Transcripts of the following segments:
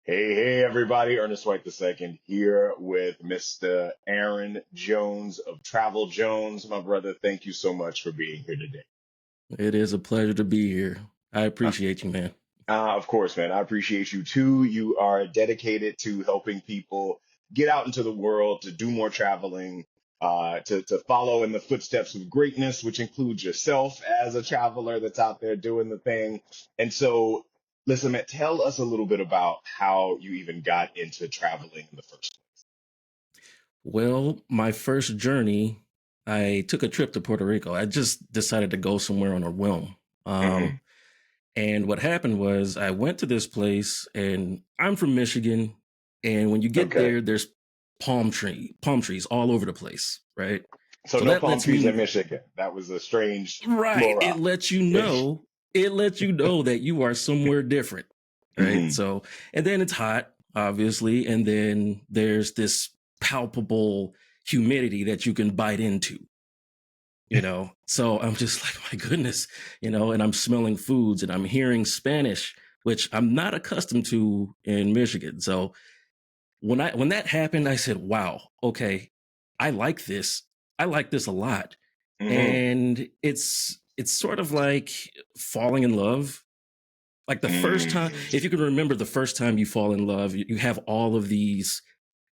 Hey, everybody. Ernest White II here with Mr. Aaron Jones of Travel Jones. My brother, thank you so much for being here today. It is a pleasure to be here. I Uh, appreciate you, man. of course, man. I appreciate you too. You are dedicated to helping people get out into the world, to do more traveling, to follow in the footsteps of greatness, which includes yourself as a traveler that's out there doing the thing. And so, listen, man, tell us a little bit about how you even got into traveling in the first Well, my first journey, I took a trip to Puerto Rico. I just decided to go somewhere on a whim. place. Um, and what happened was I went to this place, and I'm from Michigan. And when you get Okay. there, there's palm trees all over the place, right? So So no that palm lets trees in me, Michigan. That was a strange right? flora. It lets you know that you are somewhere different, right? Hmm. So, and then it's hot, obviously, and then there's this palpable humidity that you can bite into, So I'm just like, my goodness, and I'm smelling foods and I'm hearing Spanish, which I'm not accustomed to in Michigan. So when that happened, I said, wow, okay, I like this. I like this a lot. Hmm. And it's sort of like falling in love. Like the first time, Mm. if you can remember the first time you fall in love, you have all of these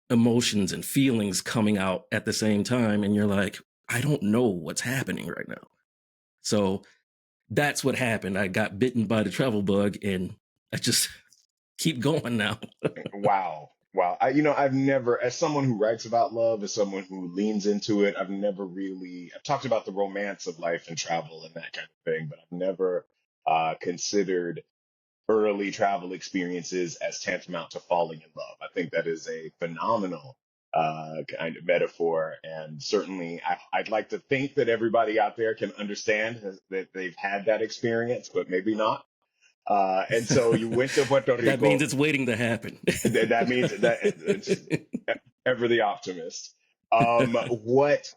emotions and feelings coming out at the same time. And you're like, I don't know what's happening right now. So that's what happened. I got bitten by the travel bug and I just keep going now. Wow. Wow. I've never, as someone who writes about love, as someone who leans into it, I've never really, I've talked about the romance of life and travel and that kind of thing, but I've never considered early travel experiences as tantamount to falling in love. I think that is a phenomenal kind of metaphor. And certainly, I'd like to think that everybody out there can understand that they've had that experience, but maybe not. And so you went to Puerto That means Rico. it's waiting to happen. That means that it's ever the optimist. What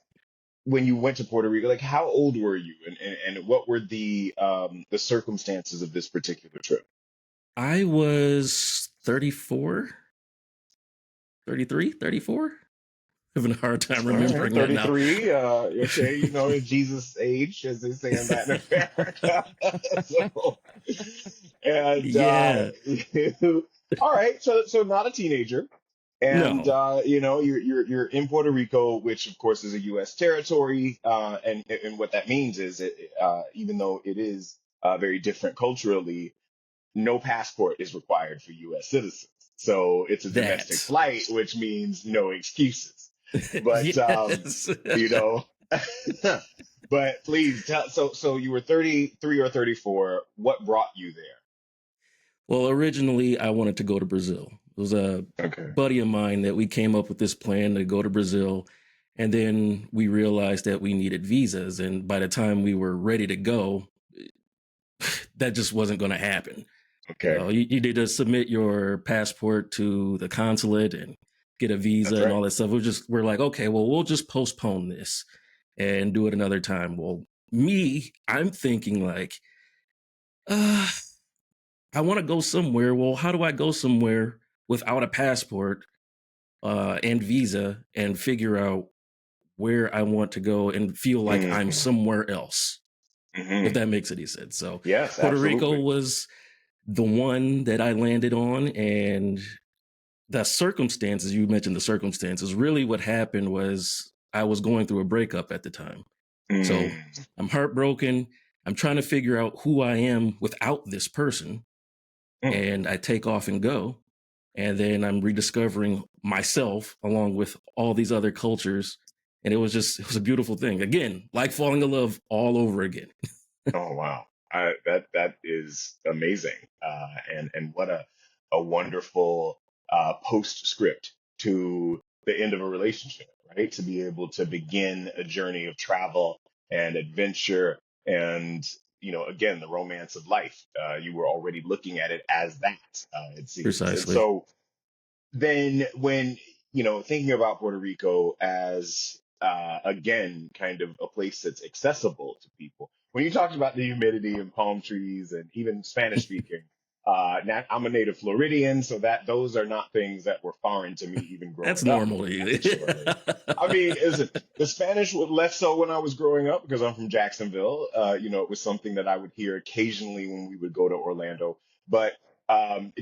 when you went to Puerto Rico, like how old were you, and what were the circumstances of this particular trip? I was 34, 33, 34. Having a hard time All right, remembering that now. 33. Okay, Jesus age, as they say in Latin America. So, and Yeah. all right, so not a teenager, and No. you're in Puerto Rico, which of course is a U.S. territory, and what that means is even though it is very different culturally, no passport is required for U.S. citizens. So it's a domestic That. flight, which means no excuses. But Yes. you know, but please tell. So you were 33 or 34. What brought you Well, originally I wanted to go to Brazil. It was a there? Okay. buddy of mine that we came up with this plan to go to Brazil. And then we realized that we needed visas. And by the time we were ready to go, that just wasn't going to happen. Okay. You need to submit your passport to the consulate and get a visa That's and right. all that stuff. We're like, okay, well, we'll just postpone this and do it another time. Well, I'm thinking like, uh, I want to go somewhere. Well, how do I go somewhere without a passport and visa and figure out where I want to go and feel like I'm Hmm. somewhere else, if Hmm. that makes any sense. So Yes, Puerto Rico absolutely. was the one that I landed on, and the circumstances, you mentioned the circumstances, really what happened was I was going through a breakup at the time. So Mm. I'm heartbroken. I'm trying to figure out who I am without this person. Mm. And I take off and go. And then I'm rediscovering myself along with all these other cultures. And it was a beautiful thing. Again, like falling in love all over again. Oh wow, that is amazing, and what a wonderful postscript to the end of a relationship, right? To be able to begin a journey of travel and adventure, and again, the romance of life. You were already looking at it as that, it seems, and Precisely. so then when thinking about Puerto Rico as again kind of a place that's accessible to people. When you talked about the humidity and palm trees and even Spanish speaking, I'm a native Floridian, so that those are not things that were foreign to me even That's growing up. normal. I can surely. I mean, is it the Spanish was less so when I was growing up because I'm from Jacksonville. It was something that I would hear occasionally when we would go to Orlando, but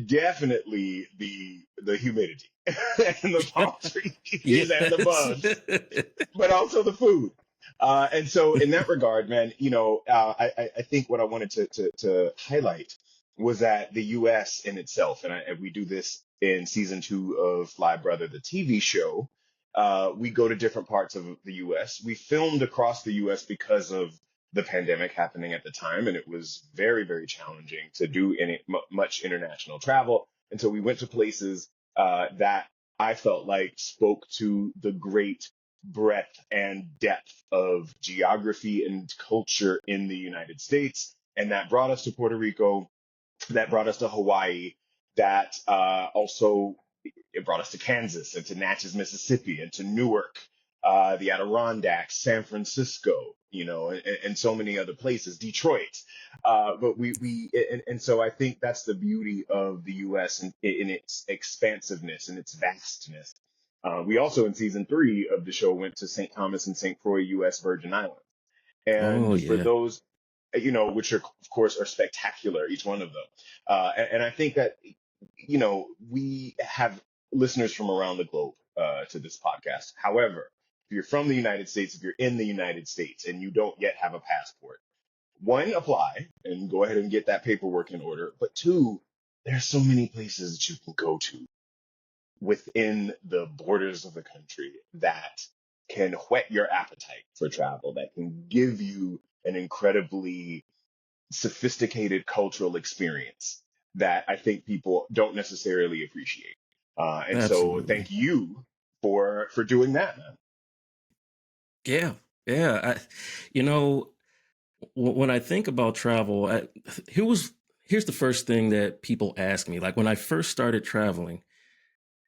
definitely the humidity and the palm trees and the Yes. bugs, but also the food. And so, in that regard, man, I think what I wanted to highlight was that the U.S. in itself, and we do this in season 2 of Fly Brother, the TV show. We go to different parts of the U.S. We filmed across the U.S. because of the pandemic happening at the time, and it was very, very challenging to do much international travel. And so we went to places that I felt like spoke to the great breadth and depth of geography and culture in the United States. And that brought us to Puerto Rico, that brought us to Hawaii, that also it brought us to Kansas and to Natchez, Mississippi, and to Newark, the Adirondacks, San Francisco, and so many other places, Detroit. But and so I think that's the beauty of the U.S. in its expansiveness and its vastness. We also, in season 3 of the show, went to St. Thomas and St. Croix, U.S. Virgin Islands. Oh And for yeah, those, which are, of course, are spectacular, each one of them. And I think that, we have listeners from around the globe to this podcast. However, if you're from the United States, if you're in the United States and you don't yet have a passport, one, apply and go ahead and get that paperwork in order. But two, there's so many places that you can go to within the borders of the country that can whet your appetite for travel, that can give you an incredibly sophisticated cultural experience that I think people don't necessarily appreciate. And so absolutely. thank you for doing that, man. Yeah, yeah. You know, when I think about travel, here's the first thing that people ask me. Like when I first started traveling,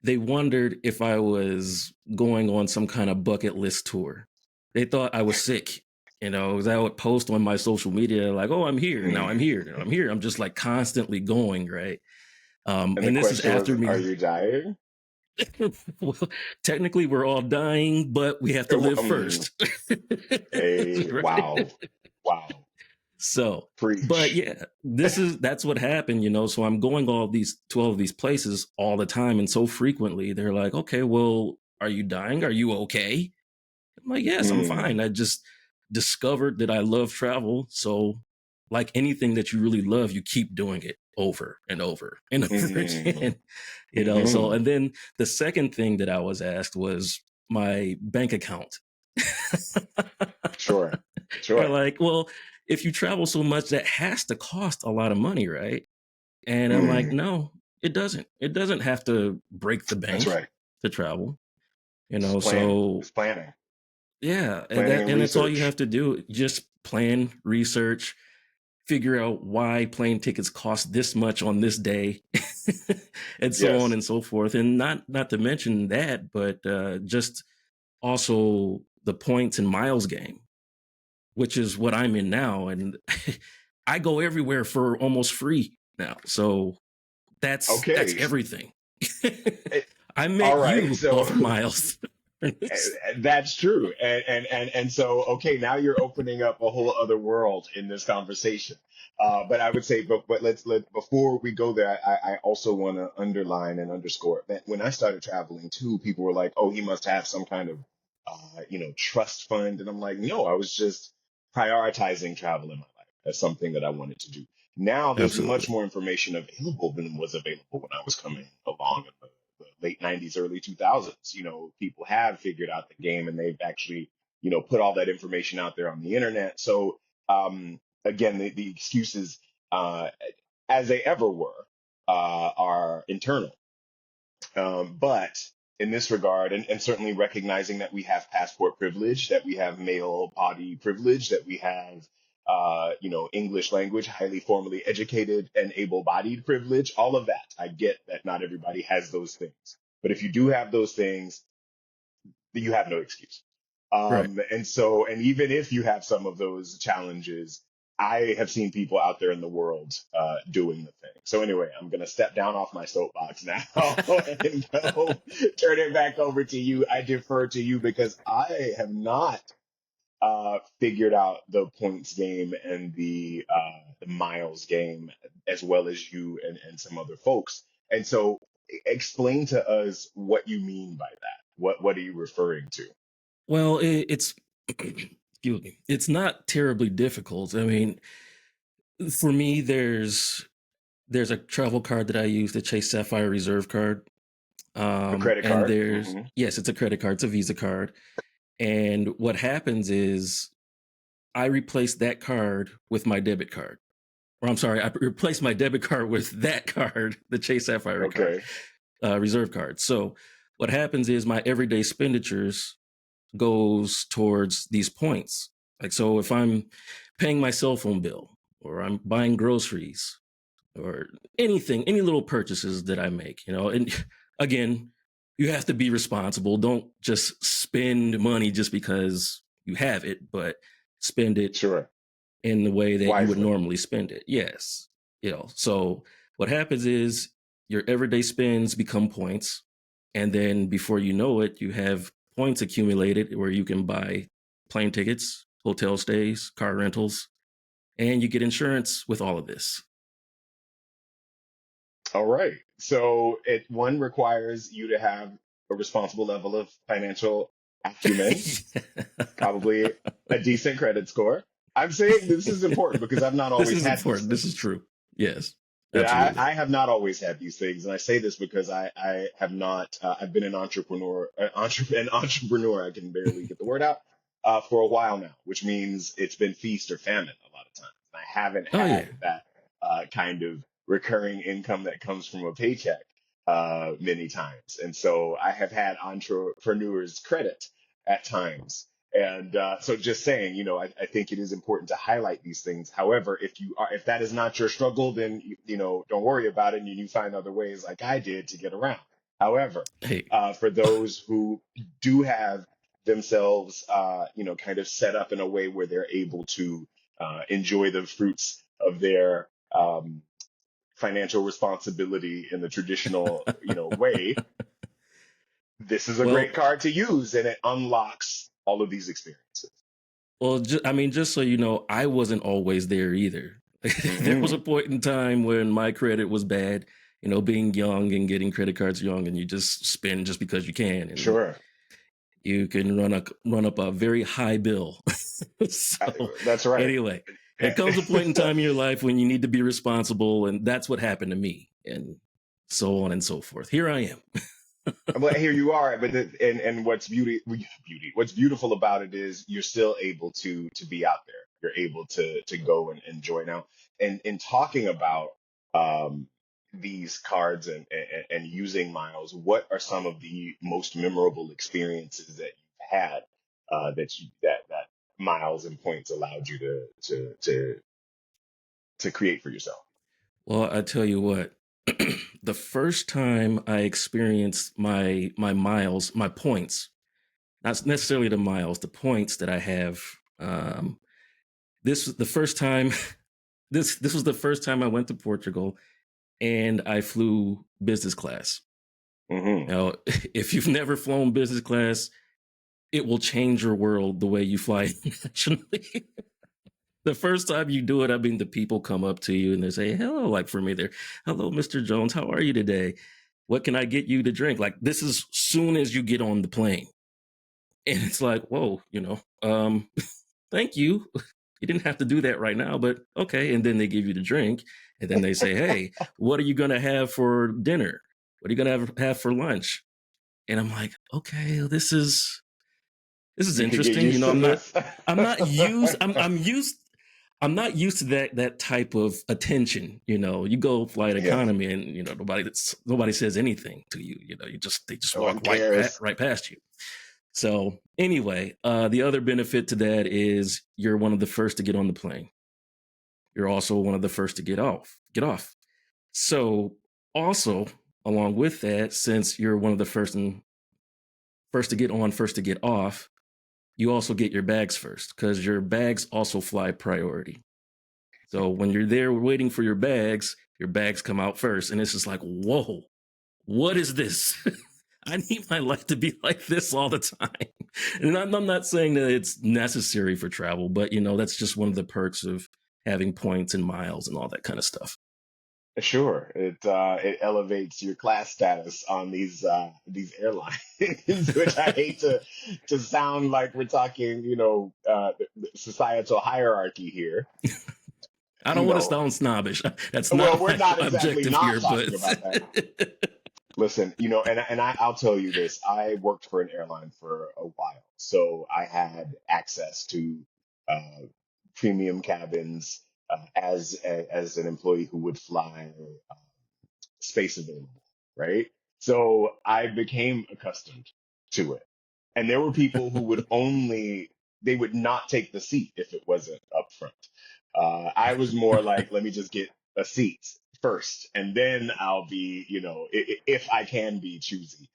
they wondered if I was going on some kind of bucket list tour. They thought I was sick. 'Cause I would post on my social media like, "Oh, I'm here now. I'm here. Mhm. I'm here." I'm just like constantly going, right? And the And this is question was, after are me. you dying? Well, technically, we're all dying, but we have to live Um, first, right? wow, wow, So, but preach. yeah, that's what happened. So I'm going to all of these places all the time and so frequently. They're like, okay, well, are you dying? Are you okay? I'm like, yes, I'm fine. Mm, I just discovered that I love travel. So, like anything that you really love, you keep doing it over and over and over mm, again. So, hmm. and then the second thing that I was asked was my bank account. Sure, They're sure. like, well, if you travel so much, that has to cost a lot of money, right? And I'm like, Mm, no, it doesn't. It doesn't have to break the that's bank right. to travel, It's planning. So It's planning. yeah, Planning and and that's all you research. have to do. Just plan, research, figure out why plane tickets cost this much on this day, and so on Yes. and so forth. And not to mention that, but just also the points and miles game, which is what I'm in now. And I go everywhere for almost free now. So that's Okay. everything. Eh, I All met right. you So off miles. that's true. And so, okay, now you're opening up a whole other world in this conversation. But I would say, but before we go there, I also want to underline and underscore that when I started traveling too, people were like, oh, he must have some kind of, trust fund. And I'm like, no, I was just prioritizing travel in my life as something that I wanted to do. Now there's much Absolutely. more information available than was available when I was coming along in the late 90s, early 2000s. People have figured out the game and they've actually, put all that information out there on the internet. So, again, the excuses, as they ever were, are internal. But in this regard, and certainly recognizing that we have passport privilege, that we have male body privilege, that we have, English language, highly formally educated and able-bodied privilege, all of that. I get that not everybody has those things. But if you do have those things, you have no excuse. Right. And even if you have some of those challenges, I have seen people out there in the world doing the thing. So anyway, I'm gonna step down off my soapbox now and go turn it back over to you. I defer to you because I have not figured out the points game and the miles game as well as you and some other folks. And so, explain to us what you mean by that. What are you referring to? Well, it's excuse me. It's not terribly difficult. I mean, for me, there's a travel card that I use, the Chase Sapphire Reserve card. A credit And card? there's yes, it's a credit card, it's a Visa card. And what happens is I replace that card with my debit card. Or I'm sorry, I replace my debit card with that card, the Chase Sapphire card, Okay, reserve card. So what happens is my everyday expenditures goes towards these points. Like, so if I'm paying my cell phone bill or I'm buying groceries or anything, any little purchases that I make, and again, you have to be responsible. Don't just spend money just because you have it, but spend it sure. in the way that you would Wisely. normally spend it. Yes. So what happens is your everyday spends become points. And then before you know it, you have points accumulated where you can buy plane tickets, hotel stays, car rentals, and you get insurance with all of this. All right. So it one requires you to have a responsible level of financial acumen, probably a decent credit score. I'm saying this is important because I've not This always is had these important. This is things. true. Yes, Yeah, absolutely. I have not always had these things, and I say this because I have not. I've been an entrepreneur, an entrepreneur. I can barely get the word out for a while now, which means it's been feast or famine a lot of times. I haven't Oh, yeah. had that kind of recurring income that comes from a paycheck many times, and so I have had entrepreneurs credit at times. And so just saying, I think it is important to highlight these things. However, if that is not your struggle, then, don't worry about it and you find other ways like I did to get around. However, Hey, for those who do have themselves, kind of set up in a way where they're able to enjoy the fruits of their financial responsibility in the traditional, way, this is a great well, card to use and it unlocks all of these experiences. I mean, just so you know, I wasn't always there either. There was a Hmm. point in time when my credit was bad, being young and getting credit cards young, and you just spend just because you can, and Sure. you can run up a very high bill. Uh, So, that's right. anyway, there comes a point in time in your life when you need to be responsible, and that's what happened to me, and so on and so forth. Here I am. But here you are. And what's what's beautiful about it is you're still able to be out there. You're able to go and enjoy now. And in talking about um, these cards and using miles, what are some of the most memorable experiences that you've had that miles and points allowed you to create for yourself? Well, I tell you what, the first time I experienced my miles, my points, not necessarily the miles, the points that I have. Um, this was the first time. This was the first time I went to Portugal, and I flew business class. Hmm. Now, if you've never flown business class, it will change your world the way you fly internationally. The first time you do it, I mean, the people come up to you and they say, hello, like for me, they're, hello, Mr. Jones, how are you today? What can I get you to drink? Like, this is soon as you get on the plane. And it's like, whoa, thank you. You didn't have to do that right now, but okay. And then they give you the drink. And then they say, hey, what are you going to have for dinner? What are you going to have for lunch? And I'm like, okay, this is You could get interesting. used to this. I'm not used, I'm used I'm not used to that type of attention. You go flight Yes. economy, and nobody says anything to you. They just No one walk cares. right past you. So anyway, the other benefit to that is you're one of the first to get on the plane. You're also one of the first to get off. Get off. So also along with that, since you're one of the first to get on, first to get off, you also get your bags first because your bags also fly priority. So when you're there waiting for your bags come out first. And it's just like, whoa, what is this? I need my life to be like this all the time. And I'm not saying that it's necessary for travel, but that's just one of the perks of having points and miles and all that kind of stuff. Sure, it elevates your class status on these airlines, which I hate to sound like we're talking, societal hierarchy here. I don't You want to know, sound snobbish. That's well, not we're my not exactly objective here, not but talking about that. Listen, I'll tell you this. I worked for an airline for a while, so I had access to uh, premium cabins as an employee who would fly space available, right? So I became accustomed to it. And there were people who they would not take the seat if it wasn't up front. I was more like, let me just get a seat first, and then I'll be, if I can be choosy.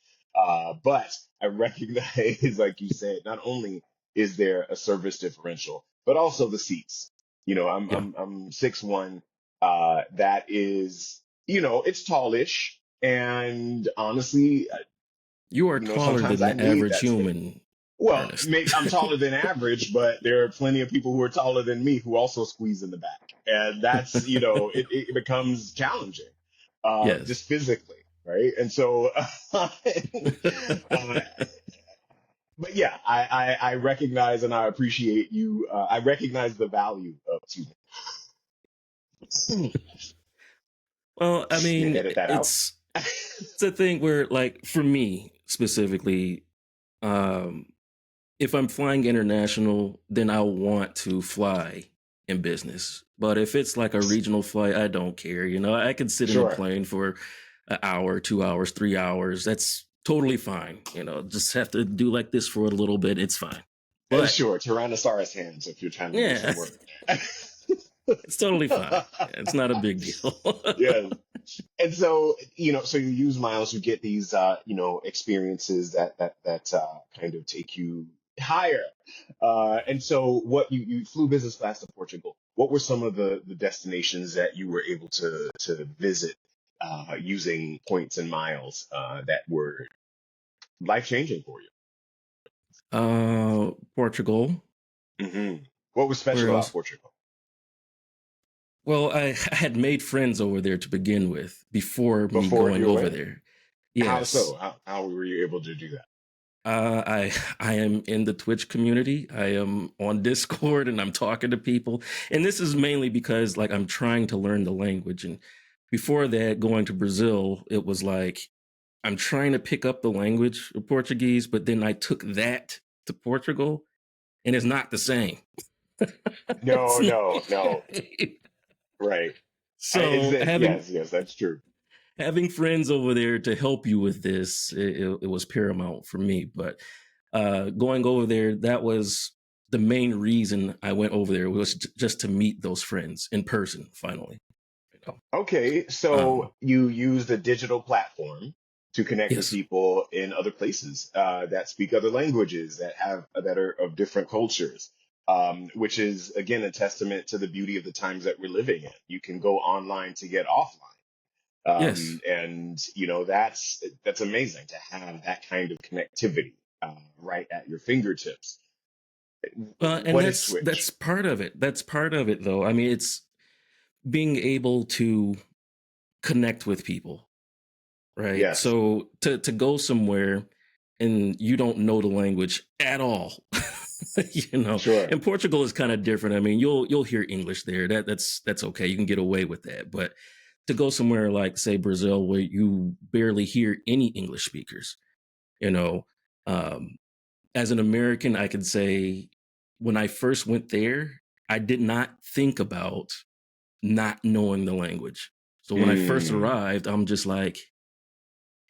But I recognize, like you said, not only is there a service differential, but also the seats. yeah, I'm 6'1". That is, it's tallish, and honestly, you are taller sometimes than I the need average that space. human, Well, Ernest. maybe I'm taller than average, but there are plenty of people who are taller than me who also squeeze in the back, and that's, it becomes challenging, Yes. just physically, right? And so, but yeah, I recognize and I appreciate you. I recognize the value of, excuse Well, I me, mean, edit that out. it's a thing where, like, for me specifically, um, if I'm flying international, then I want to fly in business. But if it's like a regional flight, I don't care. I can sit in a Sure. plane for an hour, 2 hours, 3 hours. That's totally fine. Just have to do like this for a little bit. It's fine. But Sure, Tyrannosaurus hands if you're trying to do yeah, some work. it's totally fine. It's not a big deal. Yes. And so, so you use miles, you get these, experiences that kind of take you higher. And so you flew business class to Portugal. What were some of the destinations that you were able to visit, using points and miles, that were life changing for you? Portugal. What was Where special about else? Portugal? Well, I had made friends over there to begin with before me Before going you over went? there. How so? Yes. How were you able to do that? I am in the Twitch community. I am on Discord and I'm talking to people. And this is mainly because like I'm trying to learn the language. And before that, going to Brazil, it was like I'm trying to pick up the language of Portuguese, but then I took that to Portugal and it's not the same. It's No, not- no, no. Right. Is so that having yes, that's true. having friends over there to help you with this, it was paramount for me. But going over there, that was the main reason I went over there was just to meet those friends in person. Finally, you know. Okay, Um, so you use a digital platform to connect with yes, people in other places, that speak other languages, that are of different cultures, which is again a testament to the beauty of the times that we're living in. You can go online to get offline, yes, and that's amazing to have that kind of connectivity, right at your fingertips. and What is that's Switch? part of it. That's part of it, though. I mean, it's being able to connect with people, right? Yes, So to go somewhere and you don't know the language at all, sure. and Portugal is kind of different. I mean, you'll hear English there. That's okay. You can get away with that. But to go somewhere like say Brazil where you barely hear any English speakers, you know, um, as an American, I can say when I first went there, I did not think about not knowing the language. So when I first Mm, arrived, I'm just like,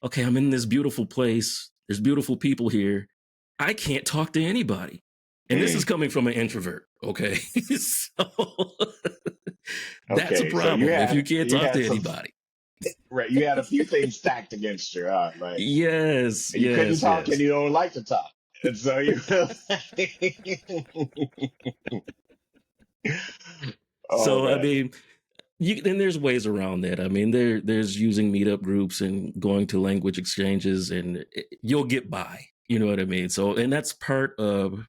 okay, I'm in this beautiful place. There's beautiful people here. I can't talk to anybody. And this is mm. coming from an introvert. Okay. So that's a Okay, so problem if you can't you talk had to some. anybody. Right, you had a few things stacked against you, huh? Like Yes, you couldn't yes, talk and yes. you don't like to talk, and so you. Oh So I man. mean, and there's ways around that. I mean, there's using meetup groups and going to language exchanges, and you'll get by. You know what I mean? So, and that's part of,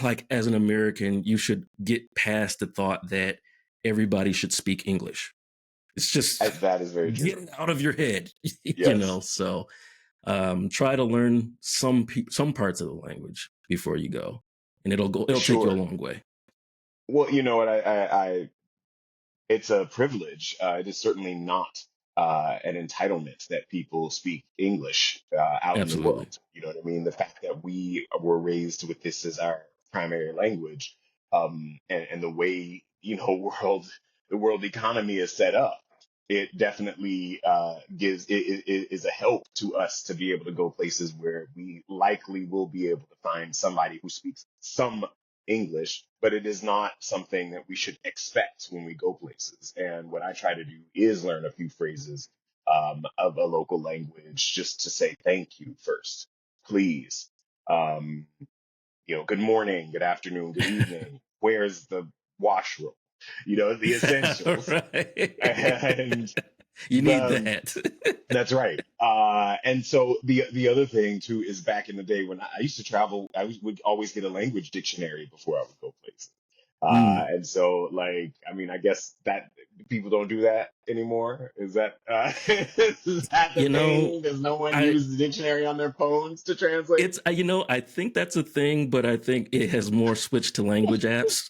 like, as an American, you should get past the thought that everybody should speak English. It's just That is very get true. it out of your head, you know. Yes. So try to learn some parts of the language before you go, and it'll take you a Sure. long way. Well, you know what? It's a privilege. It is certainly not an entitlement that people speak English out in the Absolutely. world. You know what I mean? The fact that we were raised with this as our primary language, and the way, the world economy is set up, it definitely is a help to us to be able to go places where we likely will be able to find somebody who speaks some English, but it is not something that we should expect when we go places. And what I try to do is learn a few phrases of a local language just to say thank you first, please. Um, good morning, good afternoon, good evening. Where's the washroom? The essentials. Right. And You need the that. that's right. And so the other thing too is back in the day when I used to travel, would always get a language dictionary before I would go places. Mm. And so, like, I mean, I guess that people don't do that anymore. Is that is that the You know, thing? Does no one I use the dictionary on their phones to translate? it's I think that's a thing, but I think it has more switched to language apps.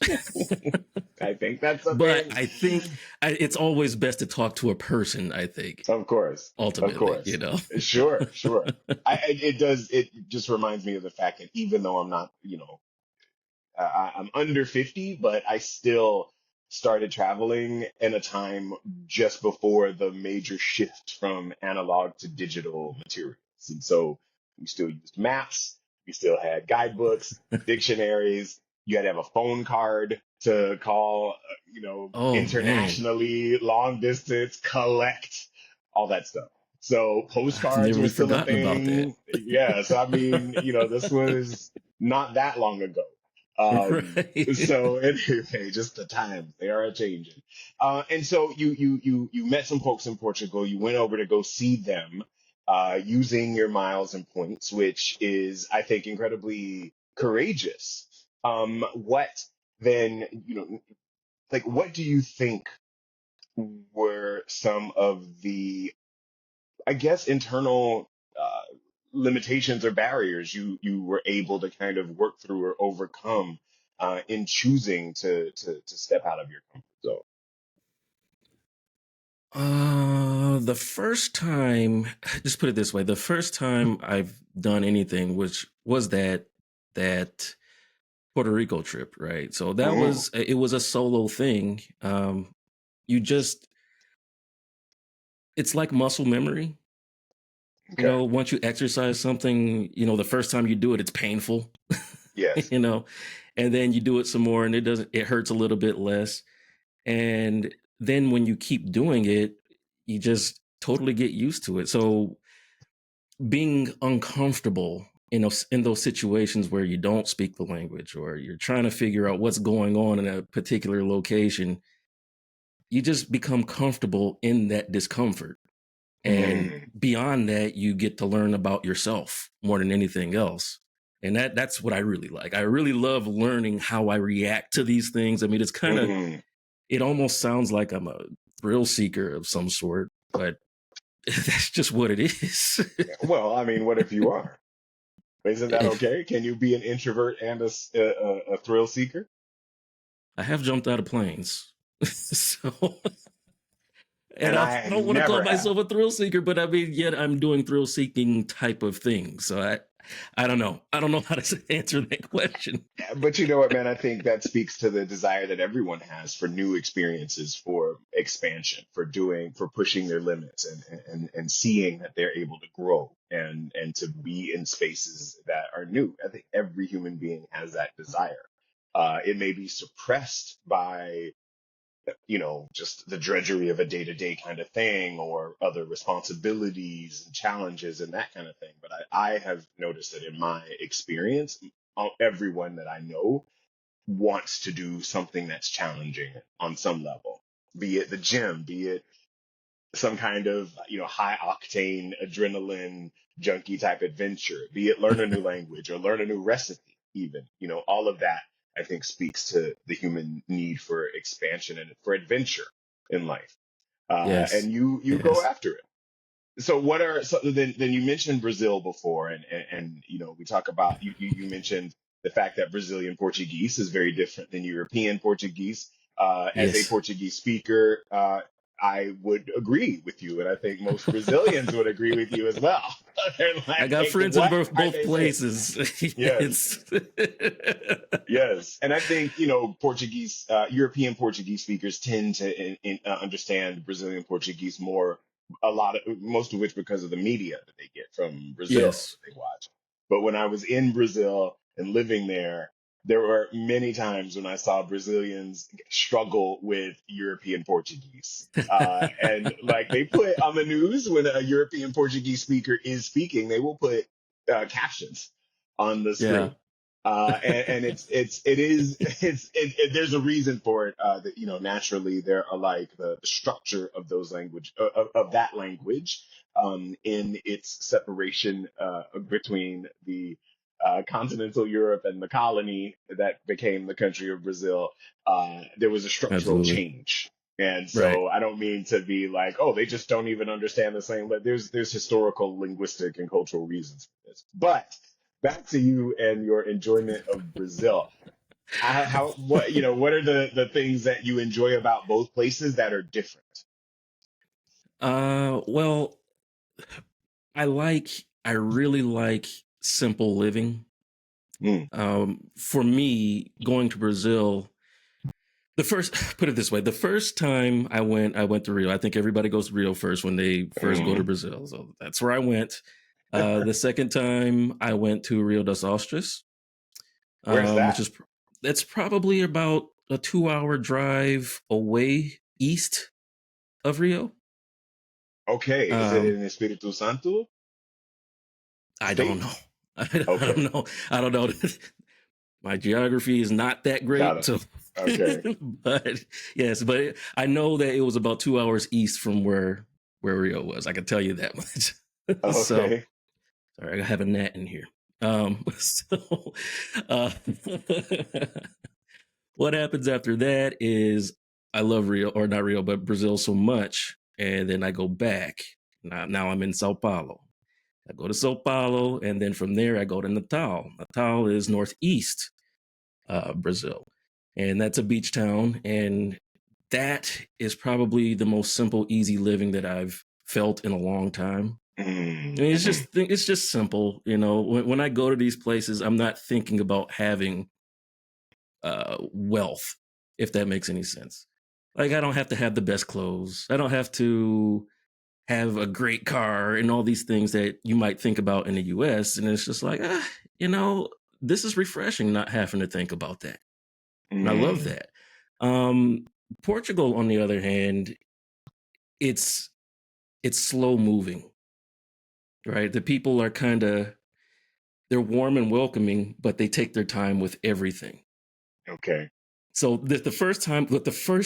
I think that's a But thing. I think it's always best to talk to a person. I think Of course, of ultimately, you course, know. sure, sure. It does. It just reminds me of the fact that even though I'm not, I'm under 50, but I still started traveling in a time just before the major shift from analog to digital materials. And so we still used maps, we still had guidebooks, dictionaries. You had to have a phone card to call, Oh man, internationally, long distance, collect, all that stuff. So I've postcards never were even still a forgotten about that. thing. Yeah. So, I mean, this was not that long ago. Right. So anyway, just the times they are a changing. And so you met some folks in Portugal. You went over to go see them, using your miles and points, which is, I think, incredibly courageous. What then, like, what do you think were some of the, I guess, internal limitations or barriers you were able to kind of work through or overcome in choosing to step out of your comfort zone? The first time, just put it this way, the first time I've done anything, which was that Puerto Rico trip, right? So Mm, it was a solo thing. You just it's like muscle memory. You okay. know, once you exercise something, the first time you do it, it's painful, Yes. you know, and then you do it some more and it hurts a little bit less. And then when you keep doing it, you just totally get used to it. So being uncomfortable in those situations where you don't speak the language or you're trying to figure out what's going on in a particular location, you just become comfortable in that discomfort. And Mm, beyond that, you get to learn about yourself more than anything else. And that's what I really like. I really love learning how I react to these things. I mean, mm. it almost sounds like I'm a thrill seeker of some sort, but that's just what it is. Well, I mean, what if you are? Isn't that okay? Can you be an introvert and a thrill seeker? I have jumped out of planes. So, and And I I don't want to call never have. myself a thrill seeker, but I mean, yet I'm doing thrill seeking type of things. So I don't know. I don't know how to answer that question. But you know what, man? I think that speaks to the desire that everyone has for new experiences, for expansion, for pushing their limits and seeing that they're able to grow and to be in spaces that are new. I think every human being has that desire. It may be suppressed by, just the drudgery of a day to day kind of thing or other responsibilities and challenges and that kind of thing. But I have noticed that in my experience, everyone that I know wants to do something that's challenging on some level, be it the gym, be it some kind of, high octane adrenaline junkie type adventure, be it learn a new language or learn a new recipe, even, all of that I think speaks to the human need for expansion and for adventure in life. Yes. And you go Yes. after it. So what are so then you mentioned Brazil before, and we talk about you mentioned the fact that Brazilian Portuguese is very different than European Portuguese. As a Yes. Portuguese speaker, I would agree with you, and I think most Brazilians would agree with you as well. They're I got like, friends in what both are both they saying? places. Yes. It's Yes, and I think Portuguese, European Portuguese speakers tend to understand Brazilian Portuguese more, most of which because of the media that they get from Brazil yes, that they watch. But when I was in Brazil and living there were many times when I saw Brazilians struggle with European Portuguese. And like they put on the news when a European Portuguese speaker is speaking, they will put captions on the yeah, screen, and it is there's a reason for it, that naturally they're alike. The structure of those language of that language, in its separation between the continental Europe and the colony that became the country of Brazil, there was a structural absolutely change. And right. so I don't mean to be like, oh, they just don't even understand the same, but there's historical, linguistic, and cultural reasons for this. But back to you and your enjoyment of Brazil. How what are the things that you enjoy about both places that are different? Well, I really like simple living. Mm, For me, going to Brazil, the first put it this way, the first time I went to Rio. I think everybody goes to Rio first when they first go to mm. Brazil, so that's where I went. The second time I went to Rio das Ostras, Where's which that? is that's probably about a 2 hour drive away east of Rio. Okay, is it Um, in Espiritu Santo I don't state? know. I don't Okay, know. I don't know. My geography is not that got great, it. so Okay, but yes, but I know that it was about 2 hours east from where Rio was. I can tell you that much. So okay. sorry, I have a gnat in here. So uh, what happens after that is I love Rio, or not Rio, but Brazil so much, and then I go back. Now I'm in Sao Paulo. I go to Sao Paulo, and then from there I go to Natal. Natal is northeast Brazil, and that's a beach town, and that is probably the most simple, easy living that I've felt in a long time. I Mm, mean, mhm, it's just simple, you know. When I go to these places, I'm not thinking about having wealth, if that makes any sense. Like I don't have to have the best clothes. I don't have to have a great car and all these things that you might think about in the US. And it's just like, you know, this is refreshing not having to think about that. And I love mm. that. Um, Portugal, on the other hand, it's it's slow moving, right? The people are kind of they're warm and welcoming, but they take their time with everything. Okay. So the first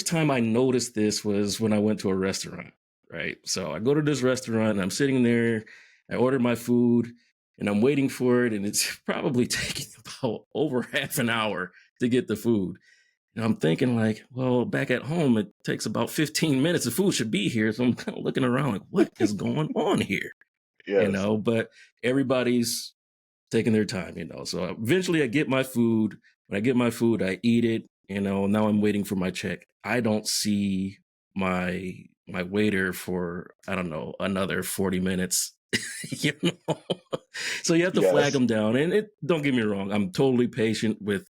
time I noticed this was when I went to a restaurant, right? So I go to this restaurant and I'm sitting there, I order my food and I'm waiting for it, and it's probably taking about over half an hour to get the food. And I'm thinking like, well, back at home it takes about 15 minutes. The food should be here. So I'm kind of looking around like, what is going on here? Yes. But everybody's taking their time, you know. So eventually I get my food. When I get my food, I eat it, you know. Now I'm waiting for my check. I don't see my waiter for, I don't know, another 40 minutes. You know. So you have to flag Yes. them down. And don't get me wrong, I'm totally patient with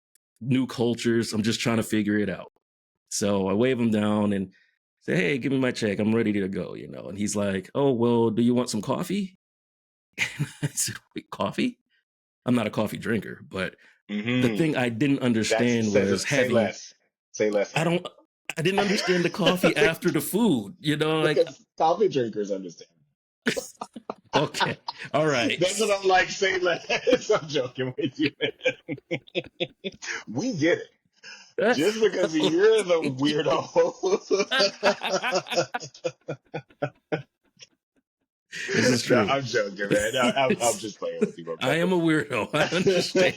new cultures. I'm just trying to figure it out. So I wave him down and say, "Hey, give me my check. I'm ready to go," you know. And he's like, "Oh, well, do you want some coffee?" And I said, "Wait, coffee? I'm not a coffee drinker, but the Hmm. thing I didn't That's understand says was say having less. Say less, I Aaron. don't I didn't understand the coffee after the food, you know, like Because coffee drinkers understand. okay. All right. That's what I'm like. Say less. I'm joking with you, man. We get it. Just because you're the weirdo. This is No, true. I'm joking, man. No, I'm just playing with you. I'm I playing am a with weirdo. I understand.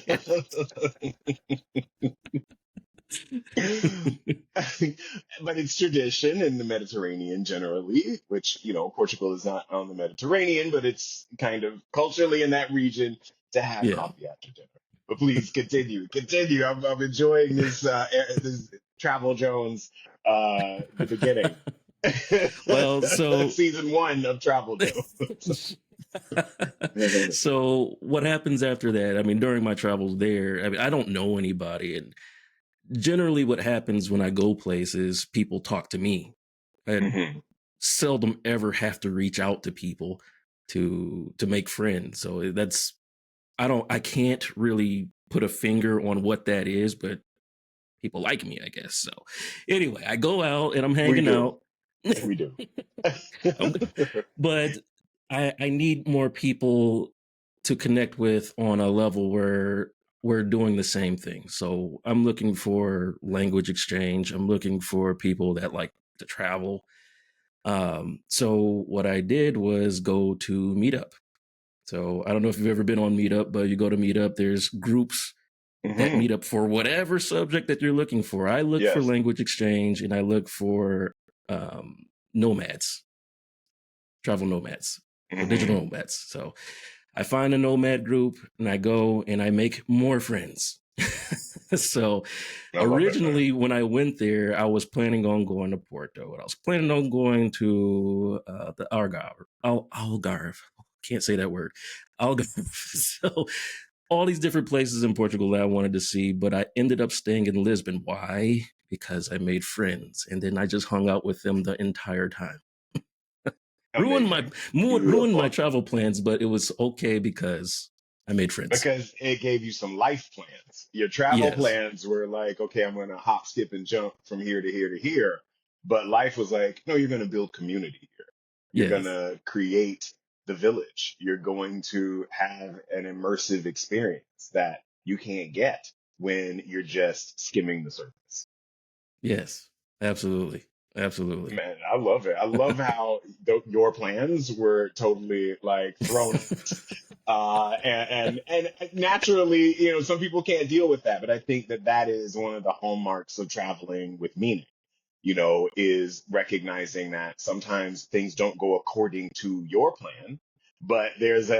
you. But it's tradition in the Mediterranean generally, which, Portugal is not on the Mediterranean, but it's kind of culturally in that region to have Yeah. coffee after dinner. But please continue, continue. I'm enjoying this Travel Jones, the beginning. Well, so Season one of Travel Jones. so what happens after that? I mean, during my travels there, I mean, I don't know anybody, and generally, what happens when I go places, people talk to me. I Mhm. seldom ever have to reach out to people to make friends. So I can't really put a finger on what that is, but people like me, I guess. So anyway, I go out and I'm We hanging do. out. We do. I'm, but I need more people to connect with on a level where we're doing the same thing. So I'm looking for language exchange. I'm looking for people that like to travel. So what I did was go to Meetup. So I don't know if you've ever been on Meetup, but you go to Meetup, there's groups that Hmm. meet up for whatever subject that you're looking for. I look for Yes. language exchange and I look for nomads, travel nomads, or digital Hmm. nomads. So I find a nomad group and I go and I make more friends. So I love it, man. originally, when I went there, I was planning on going to Porto and I was planning on going to the Algarve. Can't say that word. Algarve. So all these different places in Portugal that I wanted to see, but I ended up staying in Lisbon. Why? Because I made friends and then I just hung out with them the entire time. Amazing. Ruined my Beautiful. travel plans, but it was okay because I made friends. Because it gave you some life plans. Your travel Yes, plans were like, okay, I'm going to hop, skip, and jump from here to here to here. But life was like, no, you're going to build community here. You're going yes, to create the village. You're going to have an immersive experience that you can't get when you're just skimming the surface. yes, absolutely, absolutely. Man, I love it. I love how your plans were totally like thrown out. And naturally, some people can't deal with that, but I think that that is one of the hallmarks of traveling with meaning, is recognizing that sometimes things don't go according to your plan, but there's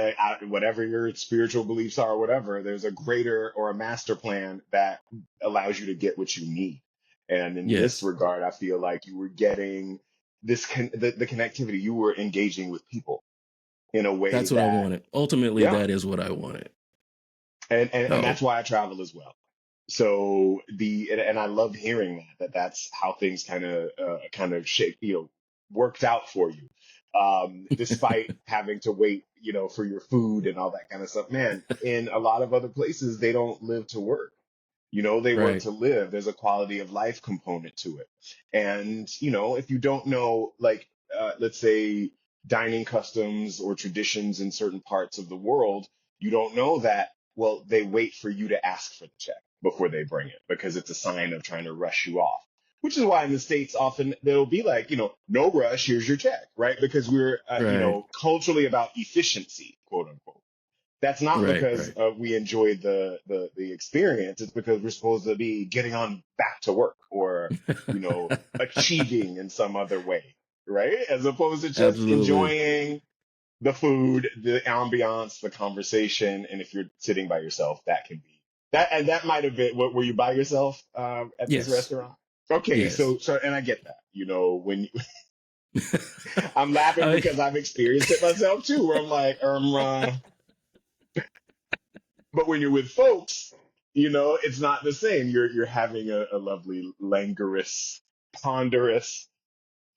whatever your spiritual beliefs are, or whatever, there's a greater or a master plan that allows you to get what you need. And in this Yes, regard, I feel like you were getting the connectivity. You were engaging with people in a way that's what I that, wanted. Ultimately, yeah, that is what I wanted. and So that's why I travel as well. So and I love hearing that's how things kind of shake, worked out for you. Despite having to wait, for your food and all that kind of stuff. Man, in a lot of other places, they don't live to work. They work right, to live. There's a quality of life component to it. And, if you don't know, like, let's say dining customs or traditions in certain parts of the world, you don't know that, well, they wait for you to ask for the check before they bring it because it's a sign of trying to rush you off. Which is why in the States often they'll be like, no rush, here's your check, right? Because we're, right, culturally about efficiency, quote unquote. That's not right, because right. we enjoyed the experience. It's because we're supposed to be getting on back to work or, achieving in some other way, right? As opposed to just Absolutely. enjoying the food, the ambiance, the conversation. And if you're sitting by yourself, that can be that. And that might have been, what, were you by yourself, at this Yes, restaurant? Okay. yes. So, and I get that, when I'm laughing I, because I've experienced it myself too, where I'm like, but when you're with folks, it's not the same. You're having a lovely, languorous, ponderous,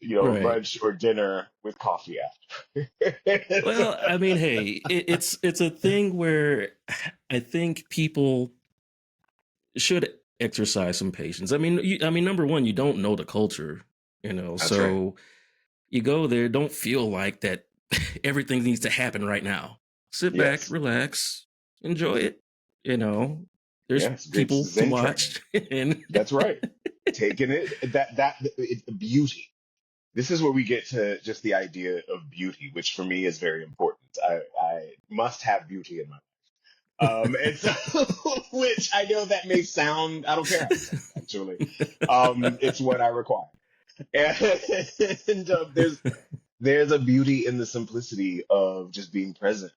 right. lunch or dinner with coffee after. Well, I mean, hey, it's a thing where I think people should exercise some patience. I mean, number one, you don't know the culture, That's right. so you go there, don't feel like that everything needs to happen right now. Sit back, Yes. relax, enjoy it, you know. there's Yeah, it's a great people to Zen training. watch, and That's right. Taking beauty. This is where we get to just the idea of beauty, which for me is very important. I must have beauty in my and so, which I know that may sound, I don't care how it sounds, actually. It's what I require. And there's a beauty in the simplicity of just being present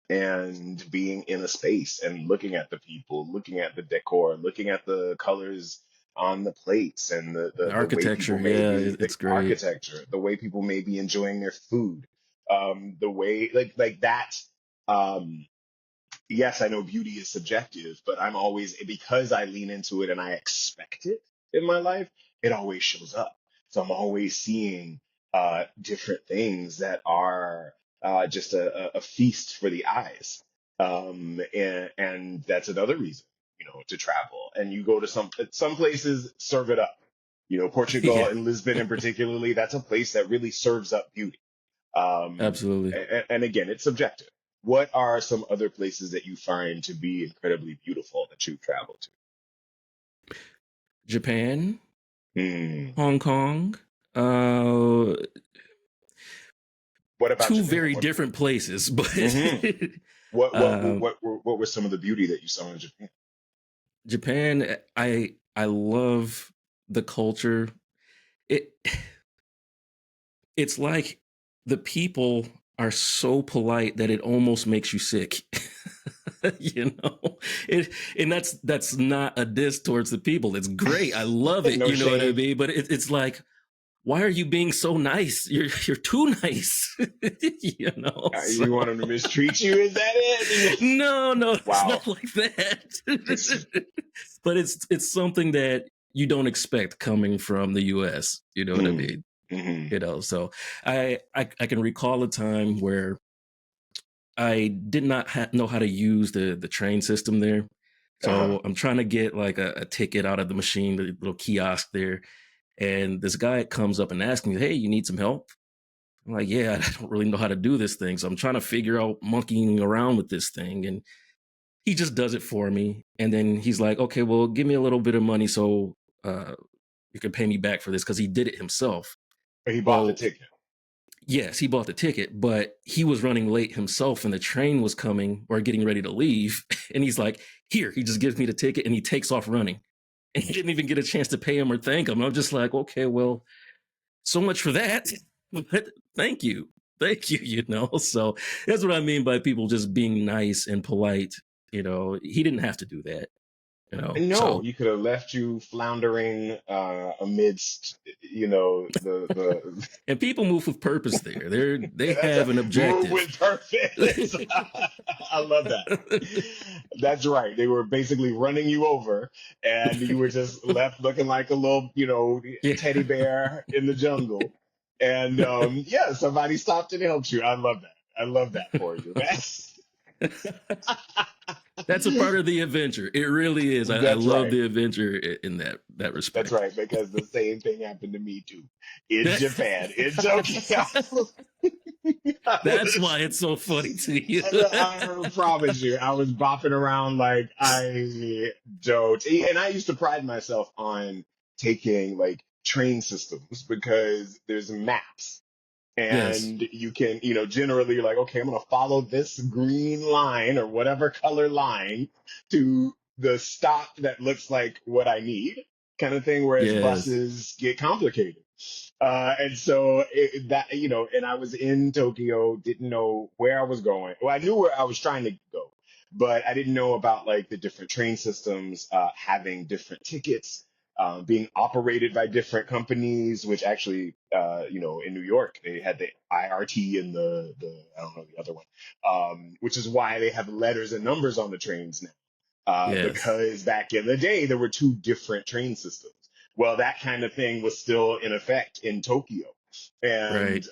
and being in a space and looking at the people, looking at the decor, looking at the colors on the plates and the the way people architecture, may yeah, be, the it's great. architecture, the way people may be enjoying their food, the way like that. Um, yes, I know beauty is subjective, but I'm always, because I lean into it and I expect it in my life, it always shows up. So I'm always seeing different things that are just a feast for the eyes. And that's another reason, to travel. And you go to some places serve it up. Portugal Yeah, and Lisbon in particularly, that's a place that really serves up beauty. absolutely. And again, it's subjective. What are some other places that you find to be incredibly beautiful that you've traveled to? Japan, Hmm. Hong Kong, uh, What about two Japan? very different places, but Hmm. What what uh, what what was some of the beauty that you saw in Japan? Japan, I love the culture. It it's like the people are so polite that it almost makes you sick. you know, it and that's not a diss towards the people. It's great. I love it. No You know what I shade. mean? But it's like, why are you being so nice? You're too nice. So You want them to mistreat you? Is that it? no, it's Wow. not like It's, that. But it's something that you don't expect coming from the US. You know what I mm, mean? hmm So I can recall a time where I did not know how to use the train system there. uh-huh. So I'm trying to get like a ticket out of the machine, the little kiosk there. And this guy comes up and asks me, "Hey, you need some help?" I'm like, "Yeah, I don't really know how to do this thing." So I'm trying to figure out monkeying around with this thing. And he just does it for me. And then he's like, "Okay, well, give me a little bit of money so uh, you can pay me back for this," because he did it himself. He bought the Well, ticket. yes, he bought the ticket, but he was running late himself and the train was coming or getting ready to leave. And he's like, "Here," he just gives me the ticket and he takes off running. And he didn't even get a chance to pay him or thank him. I'm just like, okay, well, so much for that. But thank you. Thank you, So that's what I mean by people just being nice and polite. He didn't have to do that, No, So you could have left you floundering amidst, the and people move with purpose there. They that's have a an move objective. with purpose. I love that. That's right. They were basically running you over, and you were just left looking like a little, Yeah. teddy bear in the jungle. And yeah, somebody stopped and helped you. I love that. I love that for you. That's a part of the adventure. It really is. I That's love right. the adventure in that That's respect. right, because the same thing happened to me too. In Japan, in Tokyo. I That's was, why it's so funny to you. and I promise you, I was bopping around like I don't. And I used to pride myself on taking like train systems because there's maps Yes. and you can, generally you're like, okay, I'm going to follow this green line or whatever color line to the stop that looks like what I need, kind of thing, whereas Yes. buses get complicated. And so and I was in Tokyo, didn't know where I was going. Well, I knew where I was trying to go, but I didn't know about like the different train systems, having different tickets, being operated by different companies, which actually, in New York, they had the IRT and I don't know, the other one, which is why they have letters and numbers on the trains now. Yes. Because back in the day, there were two different train systems. Well, that kind of thing was still in effect in Tokyo. And Right.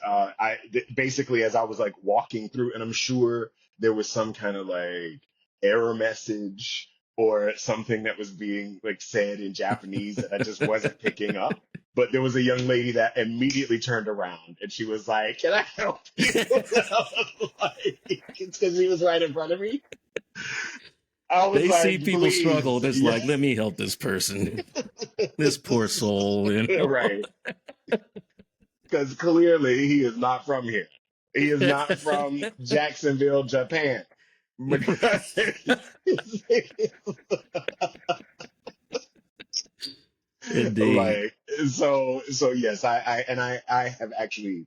basically, as I was like walking through, and I'm sure there was some kind of like error message or something that was being like said in Japanese that I just wasn't picking up. But there was a young lady that immediately turned around and she was like, "Can I help you?" I was like, it's because he was right in front of me. I was They see like, people struggle, please, and it's yeah, like, let me help this person, this poor soul, you know. right. Because clearly he is not from here. He is not from Jacksonville, Japan. Because Indeed. like so yes, I have actually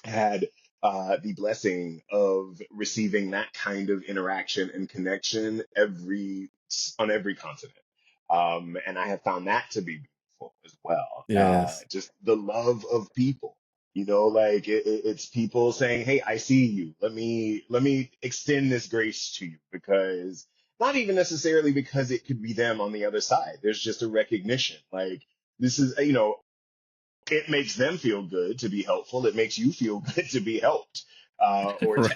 had the blessing of receiving that kind of interaction and connection on every continent, and I have found that to be beautiful as well. Yes. Just the love of people, like it's people saying, "Hey, I see you. Let me extend this grace to you," because not even necessarily because it could be them on the other side. There's just a recognition, like this is, it makes them feel good to be helpful. It makes you feel good to be helped. Or, Right.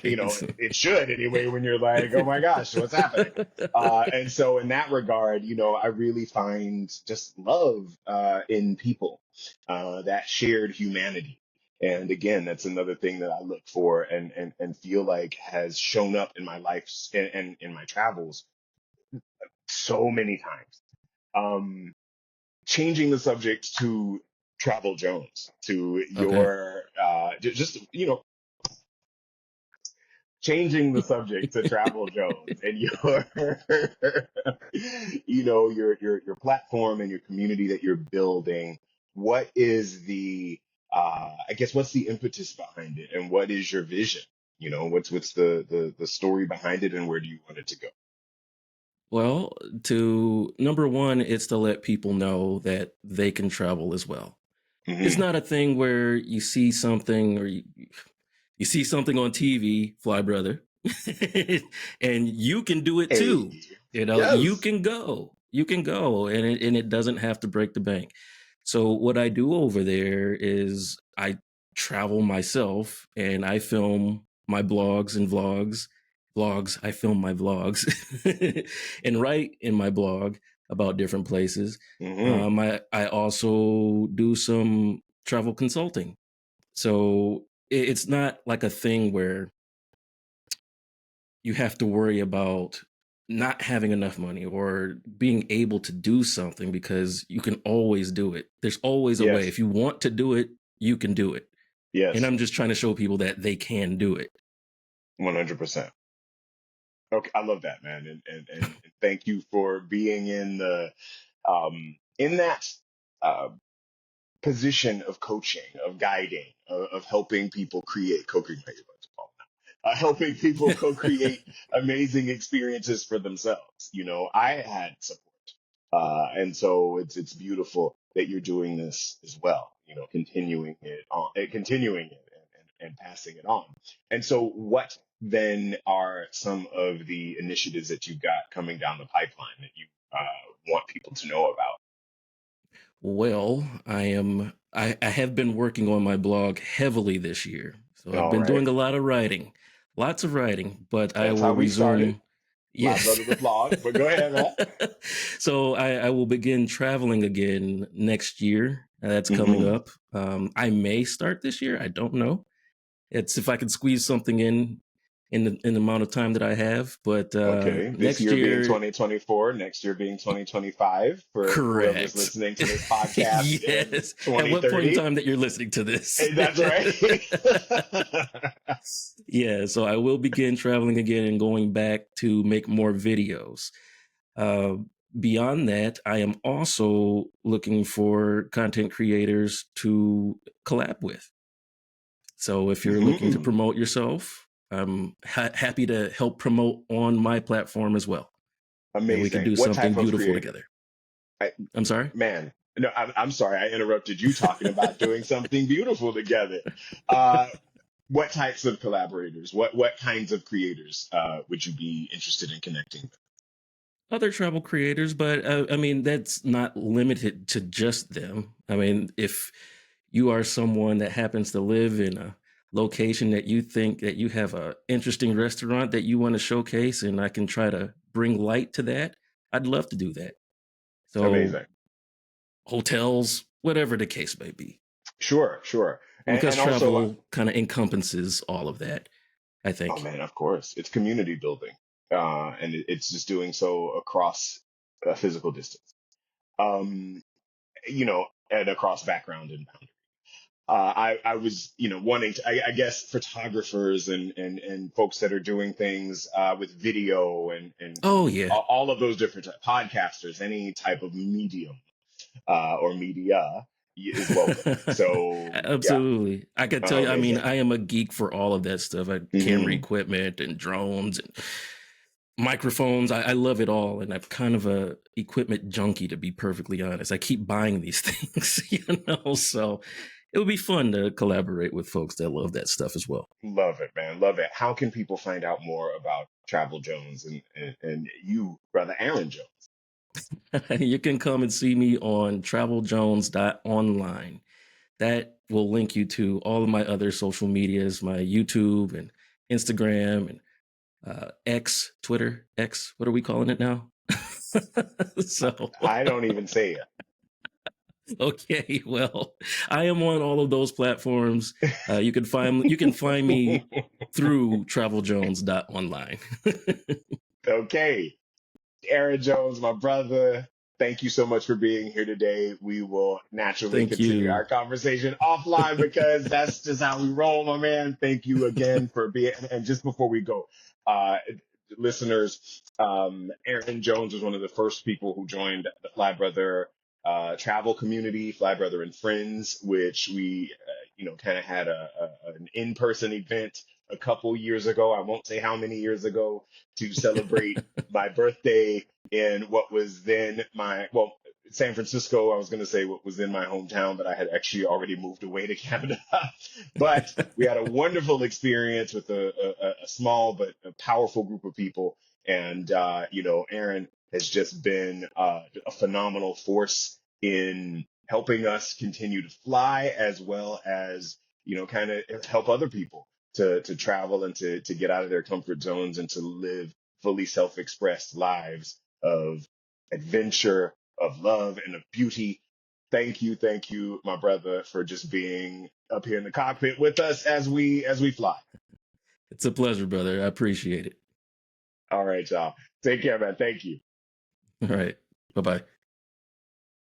it should anyway when you're like, oh my gosh, what's happening? And so in that regard, I really find just love in people, that shared humanity. And again, that's another thing that I look for and feel like has shown up in my life and in my travels so many times. Um, Changing the subject to Travel Jones, to Okay. your just changing the subject to Travel Jones and your your platform and your community that you're building. What is the I guess what's the impetus behind it, and what is your vision? What's the story behind it, and where do you want it to go? Well, to number one, it's to let people know that they can travel as well. It's Hmm. not a thing where you see something or you see something on TV, Fly Brother, and you can do it Hey, too. You yes. can go. You can go, and it doesn't have to break the bank. So what I do over there is I travel myself and I film my blogs and vlogs. Vlogs, I film my vlogs and write in my blog about different places. Hmm. I also do some travel consulting. So it's not like a thing where you have to worry about not having enough money or being able to do something because you can always do it. There's always a way. Yes. If you want to do it, you can do it. And Yes. I'm just trying to show people that they can do it. 100%. Okay, I love that, man, and thank you for being in that uh, position of coaching, of guiding, of helping people create co-create, helping people co-create amazing experiences for themselves. I had support, and so it's beautiful that you're doing this as well. Continuing it, and passing it on. And so, what then are some of the initiatives that you've got coming down the pipeline that you want people to know about? Well, I have been working on my blog heavily this year. So I've All been right, doing a lot of writing. Lots of writing, but I that's will how we started. resume. Live Yes. letter to blog, but go ahead, man. So I will begin traveling again next year. That's coming Hmm. up. I may start this year. I don't know. It's if I can squeeze something in the amount of time that I have. But Okay, this next year being year, 2024, next year being 2025, for whoever's correct. listening to this podcast in Yes. At what point in 2030. time that you're listening to this? Hey, that's right. Yeah. So I will begin traveling again and going back to make more videos. Uh, Beyond that, I am also looking for content creators to collab with. So if you're looking to Hmm. promote yourself, I'm happy to help promote on my platform as well. And we could Amazing. do What type something of beautiful creator? together. I, I'm sorry? Man, no, I'm sorry. I interrupted you talking about doing something beautiful together. Uh, what types of collaborators? What kinds of creators would you be interested in connecting with? Other travel creators, but I mean, that's not limited to just them. I mean, if you are someone that happens to live in a location that you think that you have a interesting restaurant that you want to showcase and I can try to bring light to that, I'd love to do that. So Amazing. hotels, whatever the case may be, Sure, sure. because And also, travel kind of encompasses all of that, I oh think. man, of course, it's community building. and it's just doing so across a physical distance. Um, and across background and boundary. I was, wanting to, I guess, photographers and folks that are doing things with video and Oh yeah. all of those different podcasters, any type of medium or media is welcome. So yeah, Absolutely. I can tell you, I mean, amazing. I am a geek for all of that stuff. Camera Hmm. equipment and drones and microphones. I love it all. And I'm kind of a equipment junkie, to be perfectly honest. I keep buying these things, so it would be fun to collaborate with folks that love that stuff as well. Love it, man. Love it. How can people find out more about Travel Jones and you, brother Aaron Jones? You can come and see me on traveljones.online. That will link you to all of my other social medias, my YouTube and Instagram and X, Twitter, X. What are we calling it now? So, I don't even say okay, well, I am on all of those platforms. You can find me it. through traveljones.online. Okay. Aaron Jones, my brother, thank you so much for being here today. We will naturally Thank continue you. our conversation offline because that's just how we roll, my man. Thank you again for being. And just before we go, uh, listeners, Aaron Jones was one of the first people who joined the Fly Brother travel community, Fly Brother and Friends, which we, kind of had an in-person event a couple years ago. I won't say how many years ago to celebrate my birthday in what was then San Francisco. I was going to say what was in my hometown, but I had actually already moved away to Canada. But we had a wonderful experience with a small but a powerful group of people. And, Aaron has just been a phenomenal force in helping us continue to fly as well as, kind of help other people to travel and to get out of their comfort zones and to live fully self-expressed lives of adventure, of love, and of beauty. Thank you, my brother, for just being up here in the cockpit with us as we fly. It's a pleasure, brother. I appreciate it. All right, y'all. Take care, man. Thank you. All right. Bye bye.